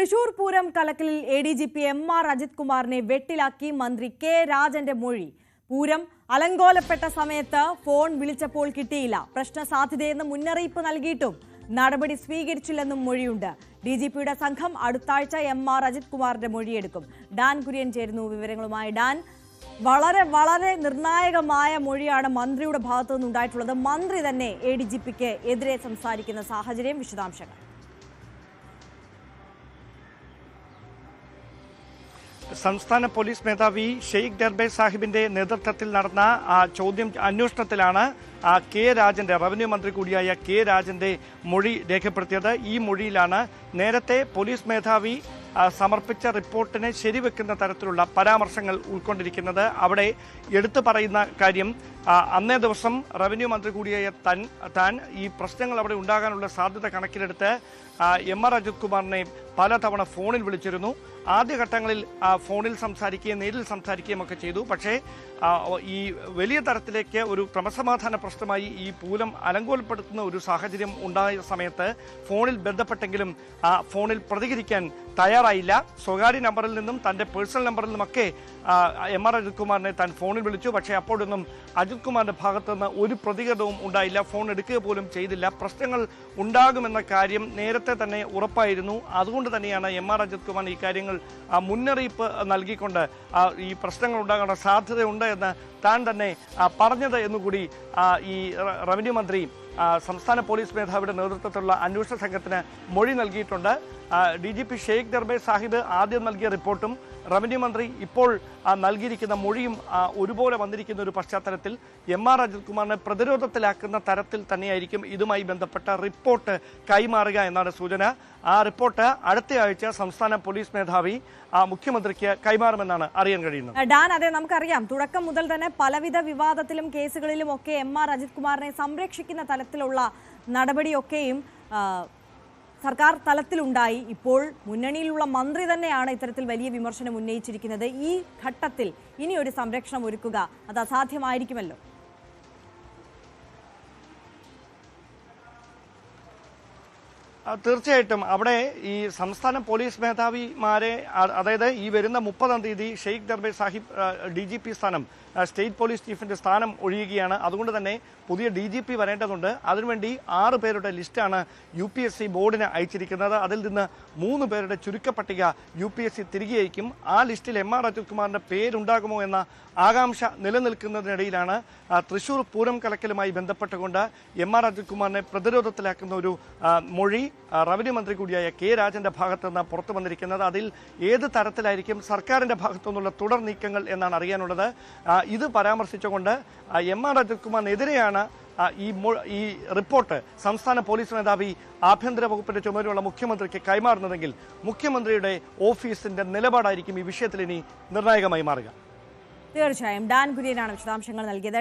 Thrissur Pooram കലക്കലിൽ ADGP MR Ajith കുമാറിനെ വെട്ടിലാക്കി മന്ത്രി K രാജന്റെ മൊഴി. പൂരം അലങ്കോലപ്പെട്ട സമയത്ത് ഫോൺ വിളിച്ചപ്പോൾ കിട്ടിയില്ല. പ്രശ്ന സാധ്യതയെന്ന് മുന്നറിയിപ്പ് നൽകിയിട്ടും നടപടി സ്വീകരിച്ചില്ലെന്നും മൊഴിയുണ്ട്. DGPയുടെ സംഘം അടുത്താഴ്ച MR അജിത് കുമാറിന്റെ മൊഴിയെടുക്കും. ഡാൻ കുര്യൻ ചേരുന്നു വിവരങ്ങളുമായി. ഡാൻ, വളരെ നിർണായകമായ മൊഴിയാണ് മന്ത്രിയുടെ ഭാഗത്തു നിന്നുണ്ടായിട്ടുള്ളത്. മന്ത്രി തന്നെ ADGPക്ക് എതിരെ സംസാരിക്കുന്ന സാഹചര്യം, വിശദാംശങ്ങൾ. സംസ്ഥാന പോലീസ് മേധാവി ഷെയ്ഖ് ദർബെ സാഹിബിന്റെ നേതൃത്വത്തിൽ നടന്ന അന്വേഷണത്തിലാണ് കെ രാജന്റെ, റവന്യൂ മന്ത്രി കൂടിയായ കെ രാജന്റെ മൊഴി രേഖപ്പെടുത്തിയത്. ഈ മൊഴിയിലാണ് നേരത്തെ പോലീസ് മേധാവി സമർപ്പിച്ച റിപ്പോർട്ടിനെ ശരിവെക്കുന്ന തരത്തിലുള്ള പരാമർശങ്ങൾ ഉൾക്കൊണ്ടിരിക്കുന്നത്. അവിടെ എടുത്തു പറയുന്ന കാര്യം, അന്നേ ദിവസം റവന്യൂ മന്ത്രി കൂടിയായ താൻ ഈ പ്രശ്നങ്ങൾ അവിടെ ഉണ്ടാകാനുള്ള സാധ്യത കണക്കിലെടുത്ത് MR അജിത് കുമാറിനെ പലതവണ ഫോണിൽ വിളിച്ചിരുന്നു. ആദ്യഘട്ടങ്ങളിൽ ഫോണിൽ സംസാരിക്കുകയും നേരിൽ സംസാരിക്കുകയും ഒക്കെ ചെയ്തു. പക്ഷേ ഈ വലിയ തരത്തിലേക്ക് ഒരു ക്രമസമാധാന പ്രശ്നമായി ഈ പൂരം അലങ്കോലപ്പെടുത്തുന്ന ഒരു സാഹചര്യം ഉണ്ടായ സമയത്ത് ഫോണിൽ ബന്ധപ്പെട്ടെങ്കിലും ഫോണിൽ പ്രതികരിക്കാൻ തയ്യാറായില്ല. സ്വകാര്യ നമ്പറിൽ നിന്നും തൻ്റെ പേഴ്സണൽ നമ്പറിൽ നിന്നുമൊക്കെ MR അജിത് കുമാറിനെ താൻ ഫോണിൽ വിളിച്ചു. പക്ഷേ അപ്പോഴൊന്നും അജിത് കുമാറിന്റെ ഭാഗത്തു നിന്ന് ഒരു പ്രതികരണവും ഉണ്ടായില്ല. ഫോൺ എടുക്കുക പോലും ചെയ്തില്ല. പ്രശ്നങ്ങൾ ഉണ്ടാകുമെന്ന കാര്യം നേരത്തെ തന്നെ ഉറപ്പായിരുന്നു. അതുകൊണ്ട് തന്നെയാണ് MR അജിത് കുമാർ ഈ കാര്യങ്ങൾ മുന്നറിയിപ്പ് നൽകിക്കൊണ്ട് ഈ പ്രശ്നങ്ങൾ ഉണ്ടാകാനുള്ള സാധ്യതയുണ്ട് എന്ന് താൻ തന്നെ പറഞ്ഞത് എന്നുകൂടി ഈ റവന്യൂ മന്ത്രി സംസ്ഥാന പോലീസ് മേധാവിയുടെ നേതൃത്വത്തിലുള്ള അന്വേഷണ സംഘത്തിന് മൊഴി നൽകിയിട്ടുണ്ട്. DGP ഷെയ്ഖ് ദർബെ സാഹിബ് ആദ്യം നൽകിയ റിപ്പോർട്ടും റവന്യൂ മന്ത്രി ഇപ്പോൾ നൽകിയിരിക്കുന്ന മൊഴിയും ഒരുപോലെ വന്നിരിക്കുന്ന ഒരു പശ്ചാത്തലത്തിൽ MR അജിത് കുമാറിനെ പ്രതിരോധത്തിലാക്കുന്ന തരത്തിൽ തന്നെയായിരിക്കും ഇതുമായി ബന്ധപ്പെട്ട റിപ്പോർട്ട് കൈമാറുക എന്നാണ് സൂചന. ആ റിപ്പോർട്ട് അടുത്തയാഴ്ച സംസ്ഥാന പോലീസ് മേധാവി മുഖ്യമന്ത്രിക്ക് കൈമാറുമെന്നാണ് അറിയാൻ കഴിയുന്നത്. ഡാൻ, അതെ, നമുക്കറിയാം തുടക്കം മുതൽ തന്നെ പലവിധ വിവാദത്തിലും കേസുകളിലും ഒക്കെ MR അജിത് കുമാറിനെ സംരക്ഷിക്കുന്ന തലത്തിലുള്ള നടപടിയൊക്കെയും സർക്കാർ തലത്തിലുണ്ടായി. ഇപ്പോൾ മുന്നണിയിലുള്ള മന്ത്രി തന്നെയാണ് ഇത്തരത്തിൽ വലിയ വിമർശനം ഉന്നയിച്ചിരിക്കുന്നത്. ഈ ഘട്ടത്തിൽ ഇനി ഒരു സംരക്ഷണം ഒരുക്കുക അത് അസാധ്യമായിരിക്കുമല്ലോ. തീർച്ചയായിട്ടും അവിടെ ഈ സംസ്ഥാന പോലീസ് മേധാവിമാരെ, അതായത് ഈ വരുന്ന 30-ാം തീയതി ഷെയ്ഖ് ദർബെ സാഹിബ് DGP സ്ഥാനം, സ്റ്റേറ്റ് പോലീസ് ചീഫിന്റെ സ്ഥാനം ഒഴിയുകയാണ്. അതുകൊണ്ട് തന്നെ പുതിയ DGP വരേണ്ടതുണ്ട്. അതിനുവേണ്ടി 6 പേരുടെ ലിസ്റ്റാണ് UPSC ബോർഡിന് അയച്ചിരിക്കുന്നത്. അതിൽ നിന്ന് 3 പേരുടെ ചുരുക്കപ്പട്ടിക UPSC തിരികെ അയക്കും. ആ ലിസ്റ്റിൽ MR അജിത് കുമാറിന്റെ പേരുണ്ടാകുമോ എന്ന ആകാംക്ഷ നിലനിൽക്കുന്നതിനിടയിലാണ് തൃശൂർ പൂരം കലക്കലുമായി ബന്ധപ്പെട്ടുകൊണ്ട് MR അജിത് കുമാറിനെ പ്രതിരോധത്തിലാക്കുന്ന ഒരു മൊഴി റവന്യൂ മന്ത്രി കൂടിയായ കെ രാജന്റെ ഭാഗത്തു നിന്ന് പുറത്തു വന്നിരിക്കുന്നത്. അതിൽ ഏത് തരത്തിലായിരിക്കും സർക്കാരിന്റെ ഭാഗത്തു നിന്നുള്ള തുടർ നീക്കങ്ങൾ എന്നാണ് അറിയാനുള്ളത്. ഇത് പരാമർശിച്ചുകൊണ്ട് MR അജിത് കുമാറിനെതിരെയാണ് ഈ റിപ്പോർട്ട് സംസ്ഥാന പോലീസ് മേധാവി ആഭ്യന്തര വകുപ്പിന്റെ ചുമതലയുള്ള മുഖ്യമന്ത്രിക്ക് കൈമാറുന്നതെങ്കിൽ മുഖ്യമന്ത്രിയുടെ ഓഫീസിന്റെ നിലപാടായിരിക്കും ഈ വിഷയത്തിൽ ഇനി നിർണായകമായി മാറുക. തീർച്ചയായും ഡാൻ കുര്യനാണ് വിശദാംശങ്ങൾ നൽകിയത്.